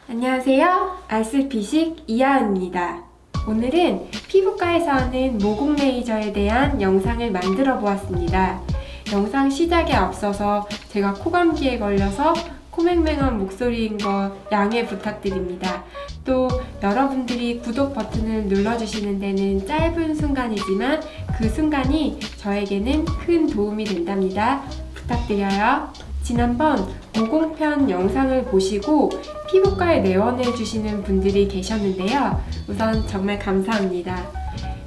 안녕하세요. 알쓸피식 이하은입니다. 오늘은 피부과에서 하는 모공 레이저에 대한 영상을 만들어 보았습니다. 영상 시작에 앞서서 제가 코감기에 걸려서 코맹맹한 목소리인 거 양해 부탁드립니다. 또 여러분들이 구독 버튼을 눌러주시는 데는 짧은 순간이지만 그 순간이 저에게는 큰 도움이 된답니다. 부탁드려요. 지난번 모공편 영상을 보시고 피부과에 내원해 주시는 분들이 계셨는데요. 우선 정말 감사합니다.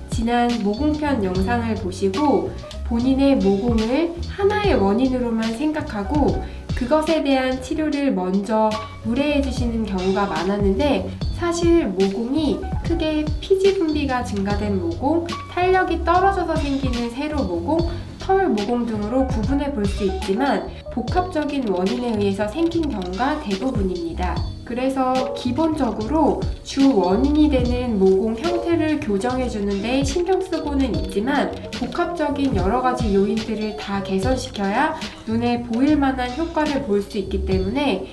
지난 모공편 영상을 보시고 본인의 모공을 하나의 원인으로만 생각하고 그것에 대한 치료를 먼저 의뢰해 주시는 경우가 많았는데, 사실 모공이 크게 피지 분비가 증가된 모공, 탄력이 떨어져서 생기는 세로 모공, 털 모공 등으로 구분해 볼 수 있지만 복합적인 원인에 의해서 생긴 경우가 대부분입니다. 그래서 기본적으로 주 원인이 되는 모공 형태를 교정해 주는데 신경 쓰고는 있지만 복합적인 여러 가지 요인들을 다 개선시켜야 눈에 보일 만한 효과를 볼 수 있기 때문에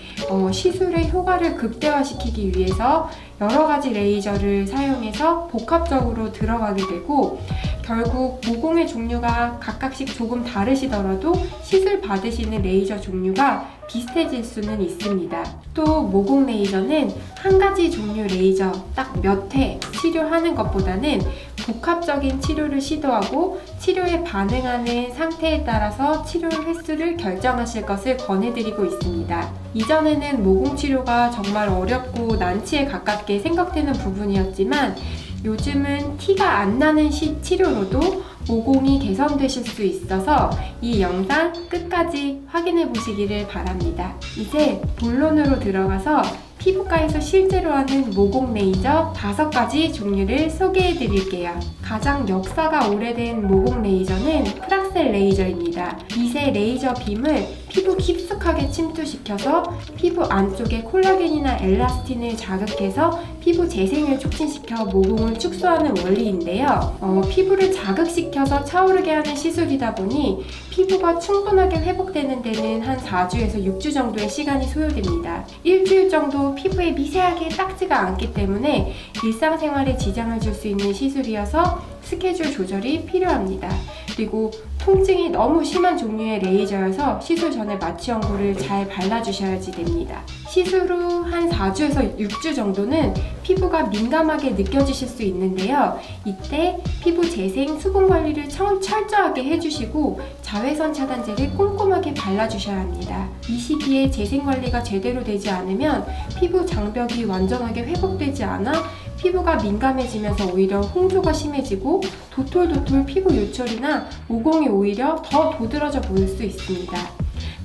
시술의 효과를 극대화시키기 위해서 여러 가지 레이저를 사용해서 복합적으로 들어가게 되고, 결국 모공의 종류가 각각씩 조금 다르시더라도 시술 받으시는 레이저 종류가 비슷해질 수는 있습니다. 또 모공 레이저는 한 가지 종류 레이저 딱 몇 회 치료하는 것보다는 복합적인 치료를 시도하고 치료에 반응하는 상태에 따라서 치료 횟수를 결정하실 것을 권해드리고 있습니다. 이전에는 모공 치료가 정말 어렵고 난치에 가깝게 생각되는 부분이었지만 요즘은 티가 안 나는 치료로도 모공이 개선되실 수 있어서 이 영상 끝까지 확인해 보시기를 바랍니다. 이제 본론으로 들어가서 피부과에서 실제로 하는 모공 레이저 5가지 종류를 소개해 드릴게요. 가장 역사가 오래된 모공 레이저는 프락셀 레이저입니다. 미세 레이저 빔을 피부 깊숙하게 침투시켜서 피부 안쪽에 콜라겐이나 엘라스틴을 자극해서 피부 재생을 촉진시켜 모공을 축소하는 원리인데요. 피부를 자극시켜서 차오르게 하는 시술이다 보니 피부가 충분하게 회복되는 데는 한 4주에서 6주 정도의 시간이 소요됩니다. 일주일 정도 피부에 미세하게 딱지가 않기 때문에 일상생활에 지장을 줄 수 있는 시술이어서 스케줄 조절이 필요합니다. 그리고 통증이 너무 심한 종류의 레이저여서 시술 전에 마취 연고를 잘 발라주셔야지 됩니다. 시술 후 한 4주에서 6주 정도는 피부가 민감하게 느껴지실 수 있는데요. 이때 피부 재생, 수분 관리를 철저하게 해주시고 자외선 차단제를 꼼꼼하게 발라주셔야 합니다. 이 시기에 재생 관리가 제대로 되지 않으면 피부 장벽이 완전하게 회복되지 않아 피부가 민감해지면서 오히려 홍조가 심해지고 도톨도톨 피부 요철이나 모공이 오히려 더 도드라져 보일 수 있습니다.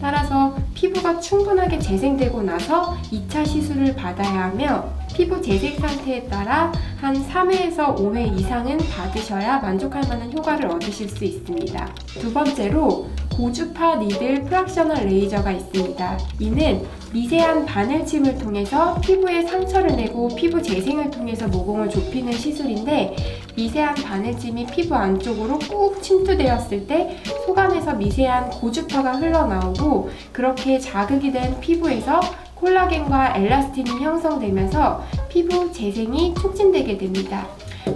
따라서 피부가 충분하게 재생되고 나서 2차 시술을 받아야 하며 피부 재생 상태에 따라 한 3회에서 5회 이상은 받으셔야 만족할 만한 효과를 얻으실 수 있습니다. 두 번째로 고주파 니들 프락셔널 레이저가 있습니다. 이는 미세한 바늘침을 통해서 피부에 상처를 내고 피부 재생을 통해서 모공을 좁히는 시술인데, 미세한 바늘침이 피부 안쪽으로 꾹 침투되었을 때 속안에서 미세한 고주파가 흘러나오고, 그렇게 자극이 된 피부에서 콜라겐과 엘라스틴이 형성되면서 피부 재생이 촉진되게 됩니다.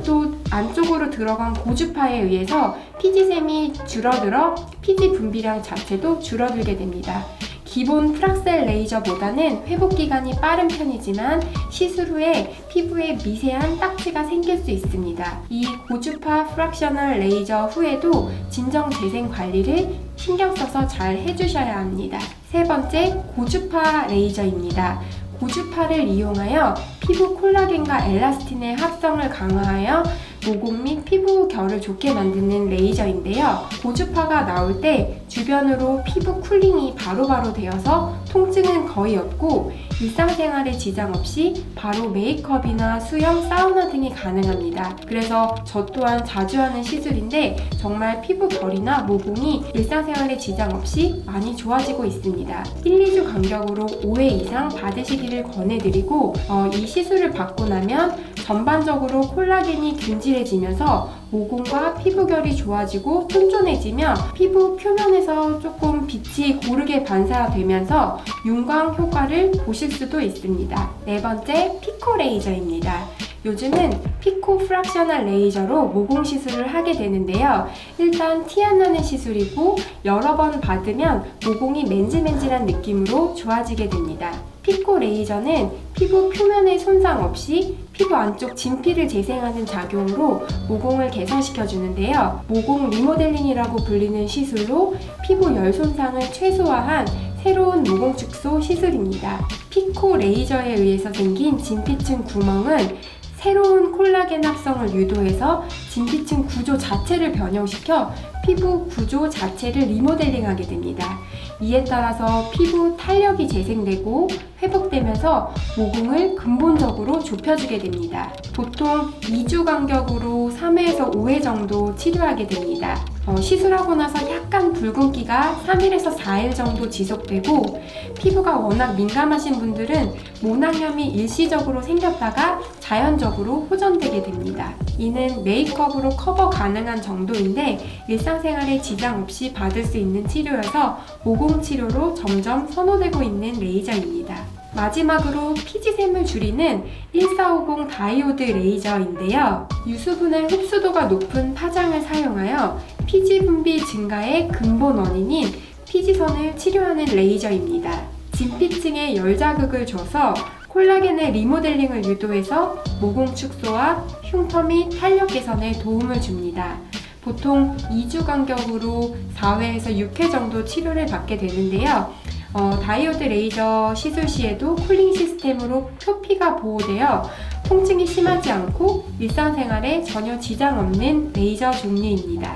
또 안쪽으로 들어간 고주파에 의해서 피지샘이 줄어들어 피지 분비량 자체도 줄어들게 됩니다. 기본 프락셀 레이저보다는 회복기간이 빠른 편이지만 시술 후에 피부에 미세한 딱지가 생길 수 있습니다. 이 고주파 프락셔널 레이저 후에도 진정 재생 관리를 신경 써서 잘 해주셔야 합니다. 세 번째, 고주파 레이저입니다. 고주파를 이용하여 피부 콜라겐과 엘라스틴의 합성을 강화하여 모공 및 피부 결을 좋게 만드는 레이저인데요. 고주파가 나올 때 주변으로 피부 쿨링이 바로바로 되어서 통증은 거의 없고 일상생활에 지장 없이 바로 메이크업이나 수영, 사우나 등이 가능합니다. 그래서 저 또한 자주 하는 시술인데 정말 피부 결이나 모공이 일상생활에 지장 없이 많이 좋아지고 있습니다. 1, 2주 간격으로 5회 이상 받으시기를 권해드리고 이 시술을 받고 나면 전반적으로 콜라겐이 균질해지면서 모공과 피부결이 좋아지고 쫀쫀해지며 피부 표면에서 조금 빛이 고르게 반사되면서 윤광 효과를 보실 수도 있습니다. 네 번째, 피코 레이저입니다. 요즘은 피코 프락셔널 레이저로 모공 시술을 하게 되는데요. 일단 티 안 나는 시술이고 여러 번 받으면 모공이 맨질맨질한 느낌으로 좋아지게 됩니다. 피코 레이저는 피부 표면의 손상 없이 피부 안쪽 진피를 재생하는 작용으로 모공을 개선시켜 주는데요. 모공 리모델링이라고 불리는 시술로 피부 열 손상을 최소화한 새로운 모공 축소 시술입니다. 피코 레이저에 의해서 생긴 진피층 구멍은 새로운 콜라겐 합성을 유도해서 진피층 구조 자체를 변형시켜 피부 구조 자체를 리모델링하게 됩니다. 이에 따라서 피부 탄력이 재생되고 회복되면서 모공을 근본적으로 좁혀주게 됩니다. 보통 2주 간격으로 3회에서 5회 정도 치료하게 됩니다. 시술하고 나서 약간 붉은기가 3일에서 4일 정도 지속되고 피부가 워낙 민감하신 분들은 모낭염이 일시적으로 생겼다가 자연적으로 호전되게 됩니다. 이는 메이크업으로 커버 가능한 정도인데 일상생활에 지장 없이 받을 수 있는 치료여서 모공 치료로 점점 선호되고 있는 레이저입니다. 마지막으로 피지샘을 줄이는 1450 다이오드 레이저인데요. 유수분해 흡수도가 높은 파장을 사용하여 피지 분비 증가의 근본 원인인 피지선을 치료하는 레이저입니다. 진피층에 열 자극을 줘서 콜라겐의 리모델링을 유도해서 모공 축소와 흉터 및 탄력 개선에 도움을 줍니다. 보통 2주 간격으로 4회에서 6회 정도 치료를 받게 되는데요. 다이오드 레이저 시술 시에도 쿨링 시스템으로 표피가 보호되어 통증이 심하지 않고 일상생활에 전혀 지장 없는 레이저 종류입니다.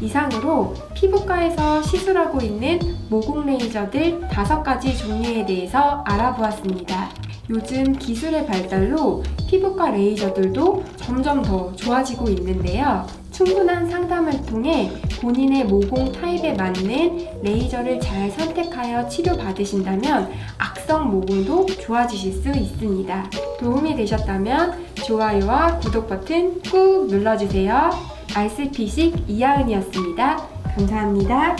이상으로 피부과에서 시술하고 있는 모공 레이저들 5가지 종류에 대해서 알아보았습니다. 요즘 기술의 발달로 피부과 레이저들도 점점 더 좋아지고 있는데요. 충분한 상담을 통해 본인의 모공 타입에 맞는 레이저를 잘 선택하여 치료받으신다면 악성 모공도 좋아지실 수 있습니다. 도움이 되셨다면 좋아요와 구독 버튼 꾹 눌러주세요. 알쓸피식 이하은이었습니다. 감사합니다.